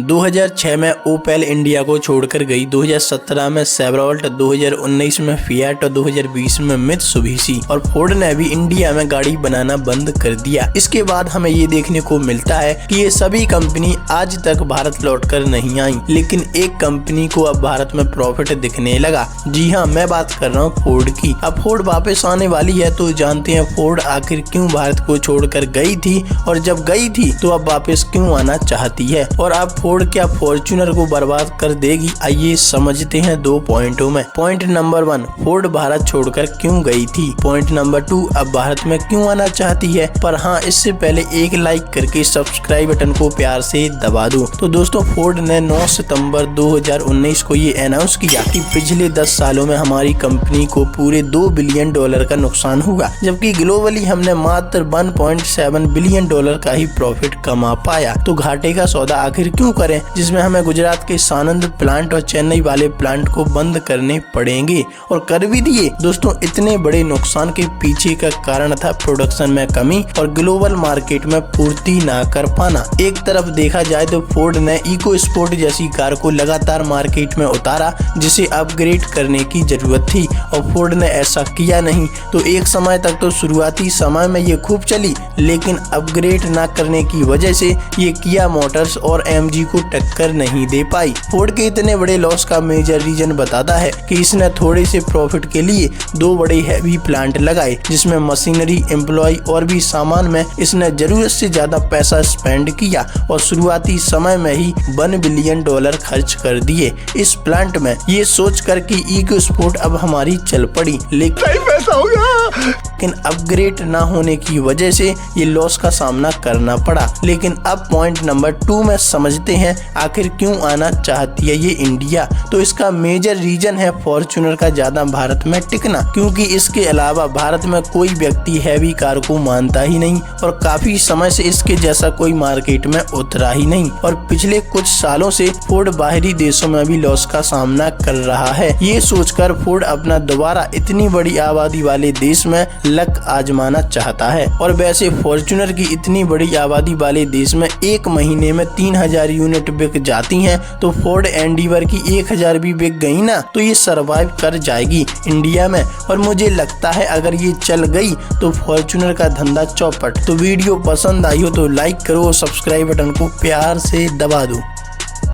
2006 में Opel India को छोड़कर गई, 2017 में शेवरॉलेट, 2019 में फिएट और 2020 में मित्सुबिशी और फोर्ड ने भी इंडिया में गाड़ी बनाना बंद कर दिया। इसके बाद हमें ये देखने को मिलता है कि ये सभी कंपनी आज तक भारत लौटकर नहीं आई, लेकिन एक कंपनी को अब भारत में प्रॉफिट दिखने लगा। जी हाँ, मैं बात कर रहा हूँ फोर्ड की। अब फोर्ड वापस आने वाली है, तो जानते हैं फोर्ड आखिर क्यों भारत को छोड़कर गई थी और जब गई थी तो अब वापस क्यों आना चाहती है और अब फोर्ड क्या फॉर्च्यूनर को बर्बाद कर देगी। आइए समझते हैं 2 पॉइंटों में। पॉइंट नंबर 1, फोर्ड भारत छोड़कर क्यों गई थी। पॉइंट नंबर 2, अब भारत में क्यों आना चाहती है। पर हाँ, इससे पहले एक लाइक करके सब्सक्राइब बटन को प्यार से दबा दो। तो दोस्तों, फोर्ड ने 9 सितंबर 2019 को ये अनाउंस किया कि पिछले 10 सालों में हमारी कंपनी को पूरे $2 बिलियन का नुकसान हुआ, जबकि ग्लोबली हमने मात्र $1.7 बिलियन का ही प्रॉफिट कमा पाया। तो घाटे का सौदा आखिर क्यों करें, जिसमें हमें गुजरात के सानंद प्लांट और चेन्नई वाले प्लांट को बंद करने पड़ेंगे, और कर भी दिए। दोस्तों, इतने बड़े नुकसान के पीछे का कारण था प्रोडक्शन में कमी और ग्लोबल मार्केट में पूर्ति ना कर पाना। एक तरफ देखा जाए तो फोर्ड ने इको स्पोर्ट जैसी कार को लगातार मार्केट में उतारा, जिसे अपग्रेड करने की जरूरत थी, और फोर्ड ने ऐसा किया नहीं। तो एक समय तक तो शुरुआती समय में ये खूब चली, लेकिन अपग्रेड ना करने की वजह से ये किया मोटर्स और एमजी को टक्कर नहीं दे पाई। फोर्ड के इतने बड़े लॉस का मेजर रीजन बताता है कि इसने थोड़े से प्रॉफिट के लिए 2 बड़े हैवी प्लांट लगाए, जिसमें मशीनरी, एम्प्लॉय और भी सामान में इसने जरूरत से ज्यादा पैसा स्पेंड किया और शुरुआती समय में ही $1 बिलियन खर्च कर दिए इस प्लांट में, ये सोच कर कि इको स्पोर्ट अब हमारी चल पड़ी, लेकिन अपग्रेड ना होने की वजह से ये लॉस का सामना करना पड़ा। लेकिन अब पॉइंट नंबर 2 में समझते हैं आखिर क्यों आना चाहती है ये इंडिया। तो इसका मेजर रीजन है फॉर्च्यूनर का ज्यादा भारत में टिकना, क्योंकि इसके अलावा भारत में कोई व्यक्ति हैवी कार को मानता ही नहीं और काफी समय से इसके जैसा कोई मार्केट में उतरा ही नहीं, और पिछले कुछ सालों से फोर्ड बाहरी देशों में भी लॉस का सामना कर रहा है। ये सोचकर फोर्ड अपना दोबारा इतनी बड़ी आबादी वाले देश में लक आजमाना चाहता है। और वैसे फॉर्च्यूनर की इतनी बड़ी आबादी वाले देश में एक महीने में 3000 यूनिट बिक जाती हैं, तो फोर्ड एंडीवर की 1000 भी बिक गई ना, तो ये सरवाइव कर जाएगी इंडिया में। और मुझे लगता है अगर ये चल गई तो फॉर्च्यूनर का धंधा चौपट। तो वीडियो पसंद आई हो तो लाइक करो और सब्सक्राइब बटन को प्यार से दबा दो।